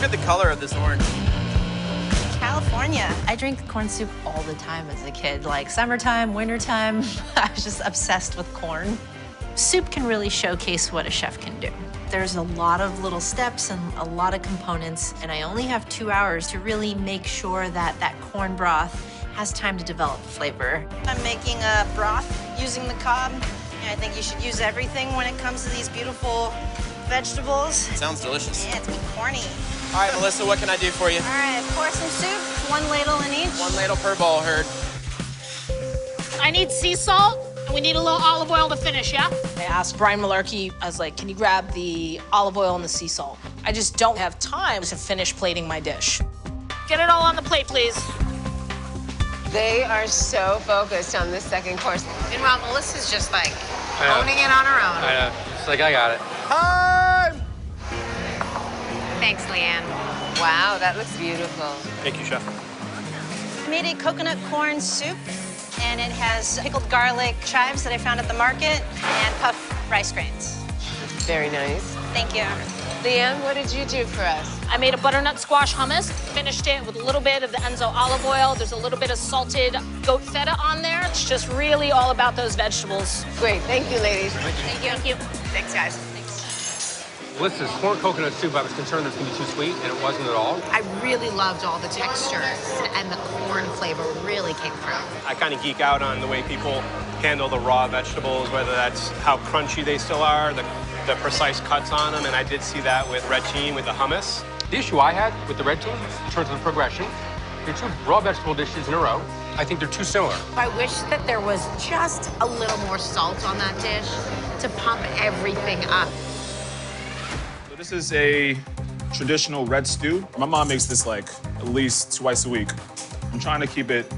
at the color of this orange. California. I drank corn soup all the time as a kid, like summertime, wintertime. I was just obsessed with corn. Soup can really showcase what a chef can do. There's a lot of little steps and a lot of components, and I only have 2 hours to really make sure that that corn broth has time to develop flavor. I'm making a broth using the cob. I think you should use everything when it comes to these beautiful vegetables. It sounds delicious. Yeah, it's be corny. All right, Melissa, what can I do for you? All right, pour some soup, 1 ladle in each. 1 ladle per bowl, Herd. I need sea salt, and we need a little olive oil to finish, yeah? I asked Brian Malarkey, I was like, can you grab the olive oil and the sea salt? I just don't have time to finish plating my dish. Get it all on the plate, please. They are so focused on this second course. Meanwhile, Melissa's just like owning it on her own. I know. It's like, I got it. Time! Thanks, Leanne. Wow, that looks beautiful. Thank you, Chef. I made a coconut corn soup, and it has pickled garlic chives that I found at the market and puffed rice grains. Very nice. Thank you. Leanne, what did you do for us? I made a butternut squash hummus, finished it with a little bit of the Enzo olive oil. There's a little bit of salted goat feta on there. It's just really all about those vegetables. Great, thank you, ladies. Thank you. Thank you. Thanks, guys. Melissa's corn coconut soup, I was concerned that it was going to be too sweet, and it wasn't at all. I really loved all the textures, and the corn flavor really came through. I kind of geek out on the way people handle the raw vegetables, whether that's how crunchy they still are, the precise cuts on them, and I did see that with red team, with the hummus. The issue I had with the red team, in terms of the progression, they're 2 raw vegetable dishes in a row. I think they're too similar. I wish that there was just a little more salt on that dish to pump everything up. So this is a traditional red stew. My mom makes this like at least twice a week. I'm trying to keep it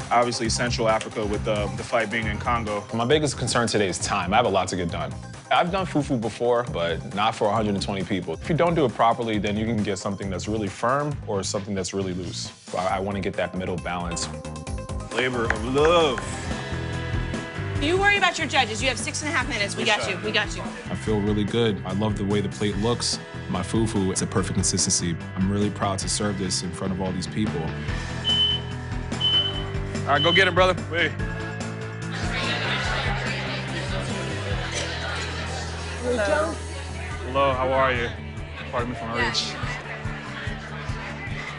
obviously Central Africa with the fight being in Congo. My biggest concern today is time. I have a lot to get done. I've done fufu before, but not for 120 people. If you don't do it properly, then you can get something that's really firm or something that's really loose. I want to get that middle balance. Labor of love. You worry about your judges. You have 6.5 minutes. We got you. We got you. I feel really good. I love the way the plate looks. My fufu, it's a perfect consistency. I'm really proud to serve this in front of all these people. All right, go get it, brother. Wait. Hello. Hello, how are you? Pardon me for my reach.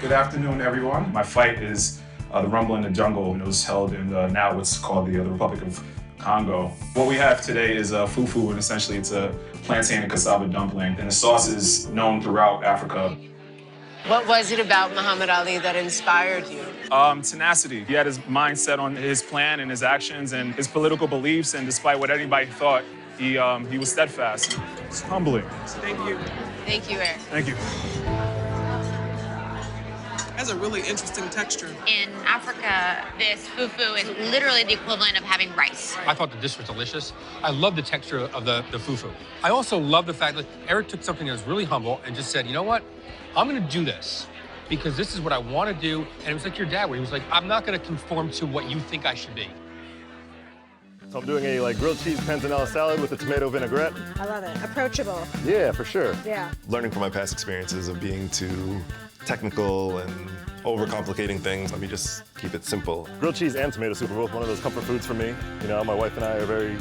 Good afternoon, everyone. My fight is the Rumble in the Jungle, and it was held in now what's called the Republic of Congo. What we have today is fufu, and essentially it's a plantain and cassava dumpling, and the sauce is known throughout Africa. What was it about Muhammad Ali that inspired you? Tenacity. He had his mind set on his plan and his actions and his political beliefs, and despite what anybody thought, he was steadfast. It's humbling. Thank you. Thank you, Eric. Thank you. Has a really interesting texture. In Africa, this fufu is literally the equivalent of having rice. I thought the dish was delicious. I love the texture of the fufu. I also love the fact that Eric took something that was really humble and just said, you know what? I'm going to do this because this is what I want to do. And it was like your dad, where he was like, I'm not going to conform to what you think I should be. So I'm doing a grilled cheese panzanella salad with a tomato vinaigrette. I love it. Approachable. Yeah, for sure. Yeah. Learning from my past experiences of being too technical and overcomplicating things, let me just keep it simple. Grilled cheese and tomato soup are both one of those comfort foods for me. You know, my wife and I are very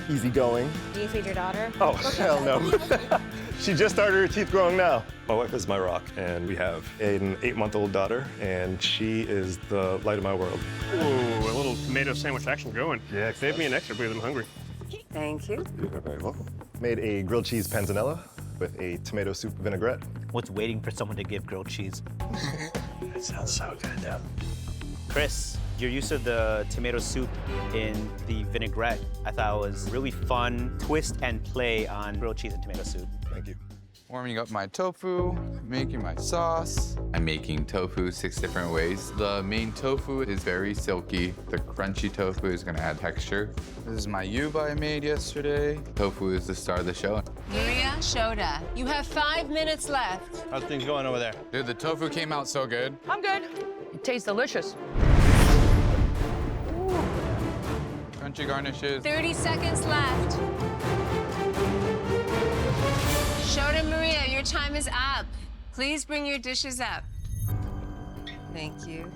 easygoing. Do you feed your daughter? Oh, hell no. She just started her teeth growing now. My wife is my rock, and we have an 8-month-old daughter, and she is the light of my world. Ooh, a little tomato sandwich action going. Yeah, Save me an extra because I'm hungry. Thank you. You're very welcome. Made a grilled cheese panzanella with a tomato soup vinaigrette. What's waiting for someone to give grilled cheese? That sounds so good, though. Chris, your use of the tomato soup in the vinaigrette, I thought was really fun twist and play on grilled cheese and tomato soup. Thank you. Warming up my tofu, making my sauce. I'm making tofu 6 different ways. The main tofu is very silky. The crunchy tofu is gonna add texture. This is my yuba I made yesterday. Tofu is the star of the show. Maria Shoda, you have 5 minutes left. How's things going over there? Dude, the tofu came out so good. I'm good. It tastes delicious. Crunchy garnishes. 30 seconds left. Shoda Maria, your time is up. Please bring your dishes up. Thank you.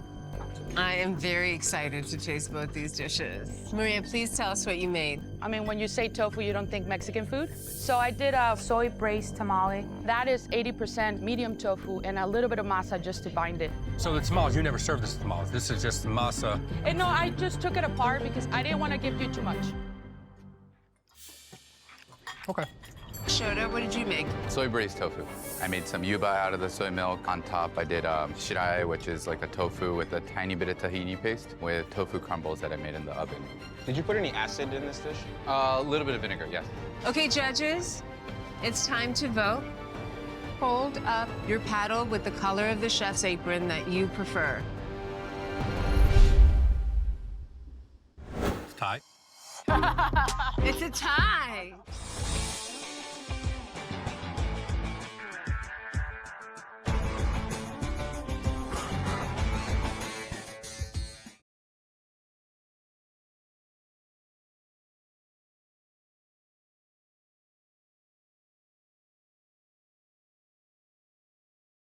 I am very excited to taste both these dishes. Maria, please tell us what you made. I mean, when you say tofu, you don't think Mexican food? So I did a soy braised tamale. That is 80% medium tofu and a little bit of masa just to bind it. So the tamales, you never served this tamales. This is just masa. And no, I just took it apart because I didn't want to give you too much. Okay. Shota, what did you make? Soy braised tofu. I made some yuba out of the soy milk. On top, I did shirai, which is like a tofu with a tiny bit of tahini paste with tofu crumbles that I made in the oven. Did you put any acid in this dish? A little bit of vinegar, yes. Okay, judges, it's time to vote. Hold up your paddle with the color of the chef's apron that you prefer. It's tight. It's a tie.